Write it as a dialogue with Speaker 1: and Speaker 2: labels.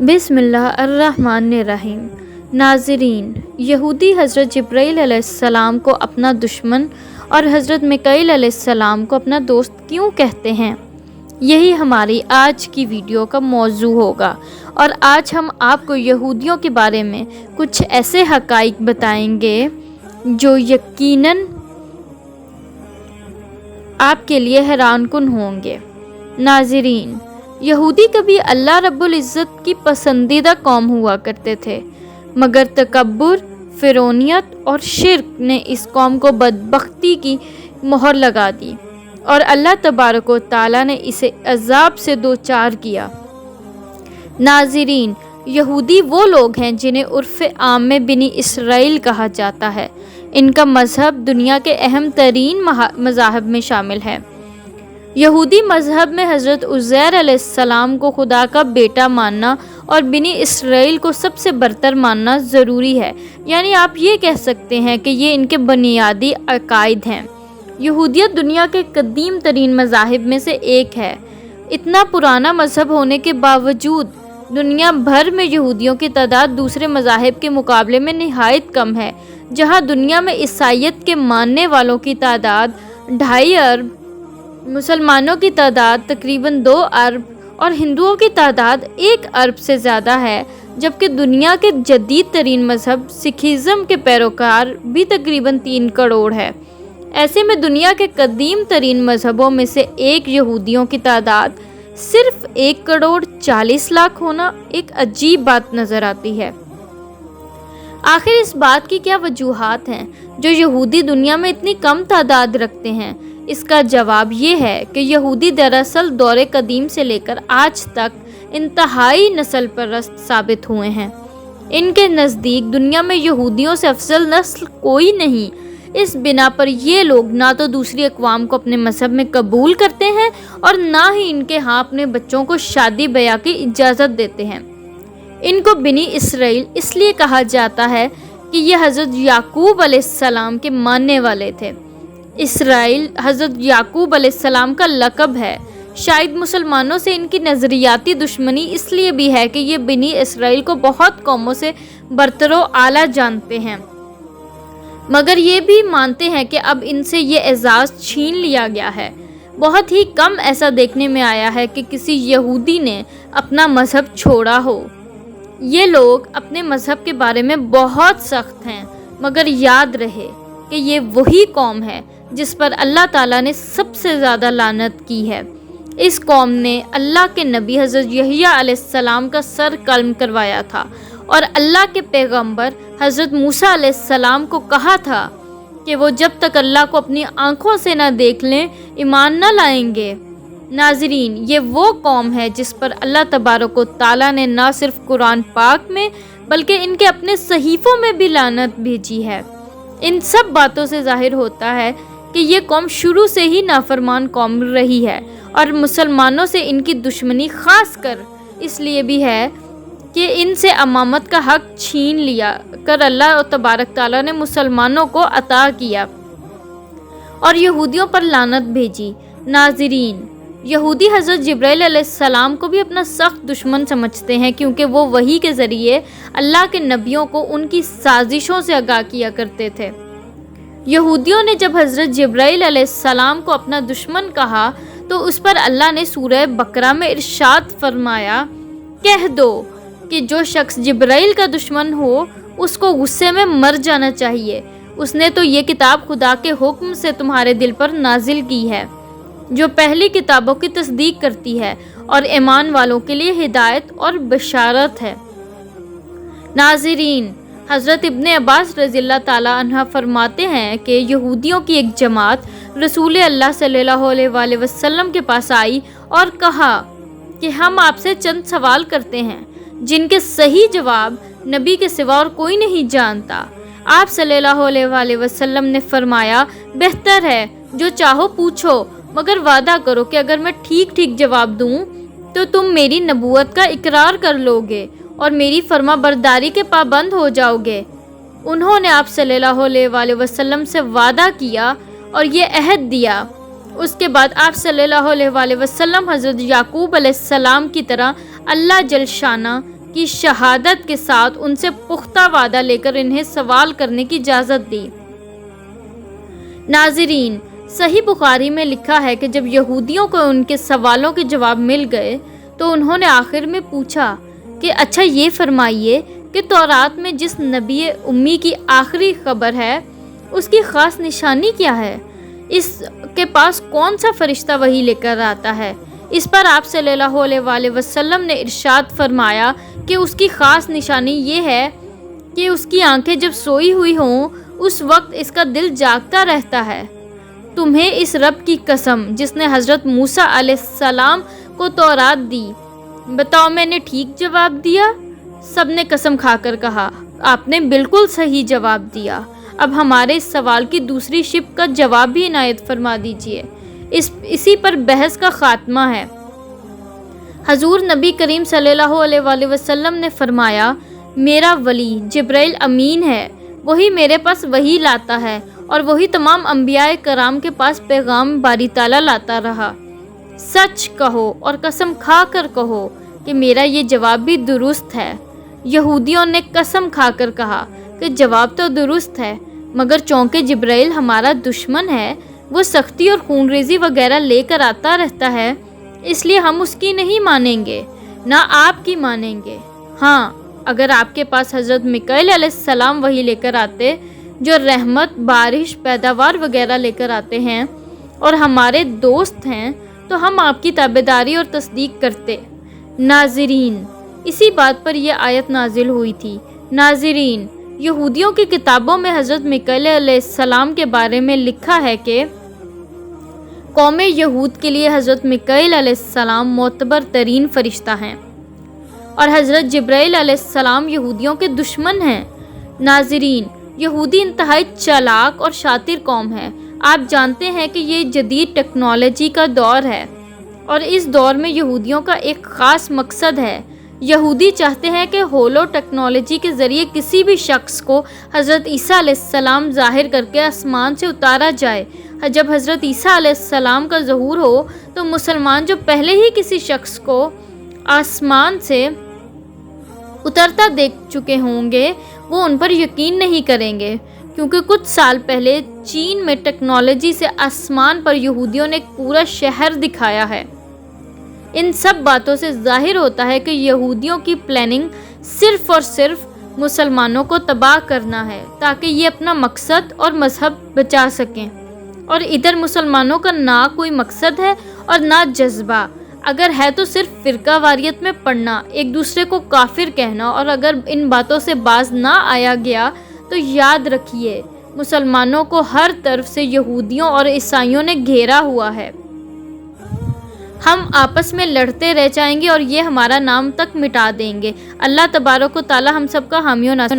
Speaker 1: بسم اللہ الرحمن الرحیم۔ ناظرین، یہودی حضرت جبرائیل علیہ السلام کو اپنا دشمن اور حضرت میکائیل علیہ السلام کو اپنا دوست کیوں کہتے ہیں؟ یہی ہماری آج کی ویڈیو کا موضوع ہوگا، اور آج ہم آپ کو یہودیوں کے بارے میں کچھ ایسے حقائق بتائیں گے جو یقیناً آپ کے لیے حیران کن ہوں گے۔ ناظرین، یہودی کبھی اللہ رب العزت کی پسندیدہ قوم ہوا کرتے تھے، مگر تکبر، فرعونیت اور شرک نے اس قوم کو بدبختی کی مہر لگا دی، اور اللہ تبارک و تعالیٰ نے اسے عذاب سے دوچار کیا۔ ناظرین، یہودی وہ لوگ ہیں جنہیں عرف عام میں بنی اسرائیل کہا جاتا ہے۔ ان کا مذہب دنیا کے اہم ترین مذاہب میں شامل ہے۔ یہودی مذہب میں حضرت عزیر علیہ السلام کو خدا کا بیٹا ماننا اور بنی اسرائیل کو سب سے برتر ماننا ضروری ہے، یعنی آپ یہ کہہ سکتے ہیں کہ یہ ان کے بنیادی عقائد ہیں۔ یہودیت دنیا کے قدیم ترین مذاہب میں سے ایک ہے۔ اتنا پرانا مذہب ہونے کے باوجود دنیا بھر میں یہودیوں کی تعداد دوسرے مذاہب کے مقابلے میں نہایت کم ہے۔ جہاں دنیا میں عیسائیت کے ماننے والوں کی تعداد 2.5 ارب، مسلمانوں کی تعداد تقریباً 2 ارب اور ہندوؤں کی تعداد 1 ارب سے زیادہ ہے، جبکہ دنیا کے جدید ترین مذہب سکھزم کے پیروکار بھی تقریباً 3 کروڑ ہے۔ ایسے میں دنیا کے قدیم ترین مذہبوں میں سے ایک یہودیوں کی تعداد صرف 1 کروڑ 40 لاکھ ہونا ایک عجیب بات نظر آتی ہے۔ آخر اس بات کی کیا وجوہات ہیں جو یہودی دنیا میں اتنی کم تعداد رکھتے ہیں؟ اس کا جواب یہ ہے کہ یہودی دراصل دور قدیم سے لے کر آج تک انتہائی نسل پرست ثابت ہوئے ہیں۔ ان کے نزدیک دنیا میں یہودیوں سے افضل نسل کوئی نہیں۔ اس بنا پر یہ لوگ نہ تو دوسری اقوام کو اپنے مذہب میں قبول کرتے ہیں اور نہ ہی ان کے ہاں اپنے بچوں کو شادی بیاہ کی اجازت دیتے ہیں۔ ان کو بنی اسرائیل اس لیے کہا جاتا ہے کہ یہ حضرت یعقوب علیہ السلام کے ماننے والے تھے۔ اسرائیل حضرت یعقوب علیہ السلام کا لقب ہے۔ شاید مسلمانوں سے ان کی نظریاتی دشمنی اس لیے بھی ہے کہ یہ بنی اسرائیل کو بہت قوموں سے برتر و اعلیٰ جانتے ہیں، مگر یہ بھی مانتے ہیں کہ اب ان سے یہ اعزاز چھین لیا گیا ہے۔ بہت ہی کم ایسا دیکھنے میں آیا ہے کہ کسی یہودی نے اپنا مذہب چھوڑا ہو۔ یہ لوگ اپنے مذہب کے بارے میں بہت سخت ہیں، مگر یاد رہے کہ یہ وہی قوم ہے جس پر اللہ تعالیٰ نے سب سے زیادہ لعنت کی ہے۔ اس قوم نے اللہ کے نبی حضرت یحییٰ علیہ السلام کا سر قلم کروایا تھا، اور اللہ کے پیغمبر حضرت موسیٰ علیہ السلام کو کہا تھا کہ وہ جب تک اللہ کو اپنی آنکھوں سے نہ دیکھ لیں ایمان نہ لائیں گے۔ ناظرین، یہ وہ قوم ہے جس پر اللہ تبارک و تعالیٰ نے نہ صرف قرآن پاک میں بلکہ ان کے اپنے صحیفوں میں بھی لعنت بھیجی ہے۔ ان سب باتوں سے ظاہر ہوتا ہے کہ یہ قوم شروع سے ہی نافرمان قوم رہی ہے، اور مسلمانوں سے ان کی دشمنی خاص کر اس لیے بھی ہے کہ ان سے امامت کا حق چھین لیا کر اللہ تبارک تعالیٰ نے مسلمانوں کو عطا کیا اور یہودیوں پر لعنت بھیجی۔ ناظرین، یہودی حضرت جبرائیل علیہ السلام کو بھی اپنا سخت دشمن سمجھتے ہیں، کیونکہ وہ وحی کے ذریعے اللہ کے نبیوں کو ان کی سازشوں سے آگاہ کیا کرتے تھے۔ یہودیوں نے جب حضرت جبرائیل علیہ السلام کو اپنا دشمن کہا تو اس پر اللہ نے سورہ بقرہ میں ارشاد فرمایا، کہہ دو کہ جو شخص جبرائیل کا دشمن ہو اس کو غصے میں مر جانا چاہیے۔ اس نے تو یہ کتاب خدا کے حکم سے تمہارے دل پر نازل کی ہے، جو پہلی کتابوں کی تصدیق کرتی ہے اور ایمان والوں کے لیے ہدایت اور بشارت ہے۔ ناظرین، حضرت ابن عباس رضی اللہ تعالیٰ عنہ فرماتے ہیں کہ یہودیوں کی ایک جماعت رسول اللہ صلی اللہ علیہ وآلہ وسلم کے پاس آئی اور کہا کہ ہم آپ سے چند سوال کرتے ہیں جن کے صحیح جواب نبی کے سوا اور کوئی نہیں جانتا۔ آپ صلی اللہ علیہ وآلہ وسلم نے فرمایا، بہتر ہے، جو چاہو پوچھو، مگر وعدہ کرو کہ اگر میں ٹھیک جواب دوں تو تم میری نبوت کا اقرار کر لو گے اور میری فرما برداری کے پابند ہو جاؤ گے۔ انہوں نے آپ صلی اللہ علیہ وآلہ وسلم سے وعدہ کیا اور یہ عہد دیا۔ اس کے بعد آپ صلی اللہ علیہ وآلہ وسلم حضرت یعقوب علیہ السلام کی طرح اللہ جل شانہ کی شہادت کے ساتھ ان سے پختہ وعدہ لے کر انہیں سوال کرنے کی اجازت دی۔ ناظرین، صحیح بخاری میں لکھا ہے کہ جب یہودیوں کو ان کے سوالوں کے جواب مل گئے تو انہوں نے آخر میں پوچھا کہ اچھا یہ فرمائیے کہ تورات میں جس نبی امی کی آخری خبر ہے اس کی خاص نشانی کیا ہے؟ اس کے پاس کون سا فرشتہ وحی لے کر آتا ہے؟ اس پر آپ صلی اللہ علیہ وآلہ وسلم نے ارشاد فرمایا کہ اس کی خاص نشانی یہ ہے کہ اس کی آنکھیں جب سوئی ہوئی ہوں اس وقت اس کا دل جاگتا رہتا ہے۔ تمہیں اس رب کی قسم جس نے حضرت موسیٰ علیہ السلام کو تورات دی، بتاؤ میں نے ٹھیک جواب دیا؟ سب نے قسم کھا کر کہا، آپ نے بالکل صحیح جواب دیا۔ اب ہمارے اس سوال کی دوسری شق کا جواب بھی عنایت فرما دیجئے۔ اسی پر بحث کا خاتمہ ہے۔ حضور نبی کریم صلی اللہ علیہ وآلہ وسلم نے فرمایا، میرا ولی جبرائیل امین ہے، وہی میرے پاس وحی لاتا ہے اور وہی تمام انبیاء کرام کے پاس پیغام باری تعالیٰ لاتا رہا۔ سچ کہو اور قسم کھا کر کہو کہ میرا یہ جواب بھی درست ہے۔ یہودیوں نے قسم کھا کر کہا کہ جواب تو درست ہے، مگر چونکہ جبرائیل ہمارا دشمن ہے، وہ سختی اور خون ریزی وغیرہ لے کر آتا رہتا ہے، اس لیے ہم اس کی نہیں مانیں گے، نہ آپ کی مانیں گے۔ ہاں، اگر آپ کے پاس حضرت میکائیل علیہ السلام وحی لے کر آتے جو رحمت، بارش، پیداوار وغیرہ لے کر آتے ہیں اور ہمارے دوست ہیں تو ہم آپ کی تابعداری اور تصدیق کرتے۔ ناظرین، اسی بات پر یہ آیت نازل ہوئی تھی۔ ناظرین، یہودیوں کی کتابوں میں حضرت میکائیل علیہ السلام کے بارے میں لکھا ہے کہ قوم یہود کے لیے حضرت میکائیل علیہ السلام معتبر ترین فرشتہ ہیں اور حضرت جبرائیل علیہ السلام یہودیوں کے دشمن ہیں۔ ناظرین، یہودی انتہائی چالاک اور شاطر قوم ہے۔ آپ جانتے ہیں کہ یہ جدید ٹیکنالوجی کا دور ہے اور اس دور میں یہودیوں کا ایک خاص مقصد ہے۔ یہودی چاہتے ہیں کہ ہولو ٹیکنالوجی کے ذریعے کسی بھی شخص کو حضرت عیسیٰ علیہ السلام ظاہر کر کے آسمان سے اتارا جائے۔ جب حضرت عیسیٰ علیہ السلام کا ظہور ہو تو مسلمان جو پہلے ہی کسی شخص کو آسمان سے اترتا دیکھ چکے ہوں گے وہ ان پر یقین نہیں کریں گے، کیونکہ کچھ سال پہلے چین میں ٹیکنالوجی سے آسمان پر یہودیوں نے ایک پورا شہر دکھایا ہے۔ ان سب باتوں سے ظاہر ہوتا ہے کہ یہودیوں کی پلاننگ صرف اور صرف مسلمانوں کو تباہ کرنا ہے تاکہ یہ اپنا مقصد اور مذہب بچا سکیں، اور ادھر مسلمانوں کا نہ کوئی مقصد ہے اور نہ جذبہ، اگر ہے تو صرف فرقہ واریت میں پڑنا، ایک دوسرے کو کافر کہنا، اور اگر ان باتوں سے باز نہ آیا گیا تو یاد رکھیے مسلمانوں کو ہر طرف سے یہودیوں اور عیسائیوں نے گھیرا ہوا ہے۔ ہم آپس میں لڑتے رہ جائیں گے اور یہ ہمارا نام تک مٹا دیں گے۔ اللہ تبارک و تعالی ہم سب کا حامی و ناصر